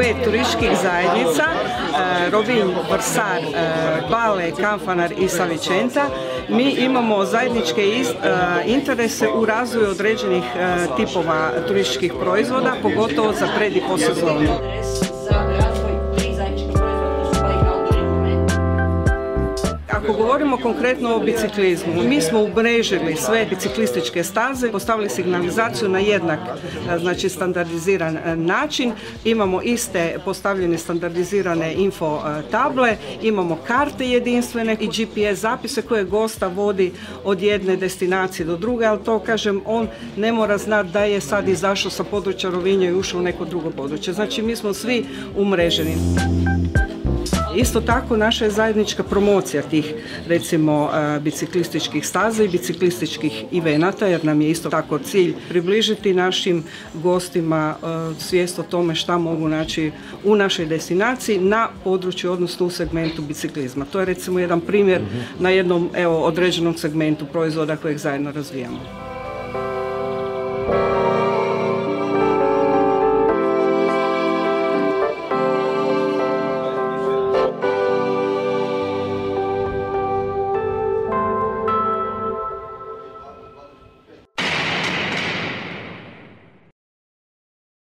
5 turističkih zajednica, Rovinj, Vrsar, Bale, Kanfanar i Savicenta. Mi imamo zajedničke interese u razvoju određenih tipova turističkih proizvoda, pogotovo za pred i postsezonu. Ako govorimo konkretno o biciklizmu, mi smo umrežili sve biciklističke staze, postavili signalizaciju na jednak, znači standardiziran način. Imamo iste postavljene standardizirane info table, imamo karte jedinstvene i GPS zapise koje gosta vodi od jedne destinacije do druge, ali to, kažem, on ne mora znati da je sad izašao sa područja Rovinja i ušao u neko drugo područje. Znači mi smo svi umreženi. Isto tako naša je zajednička promocija tih, recimo, biciklističkih staza i biciklističkih evenata, jer nam je isto tako cilj približiti našim gostima svijest o tome šta mogu naći u našoj destinaciji na području, odnosno u segmentu biciklizma. To je, recimo, jedan primjer na jednom određenom segmentu proizvoda kojeg zajedno razvijamo.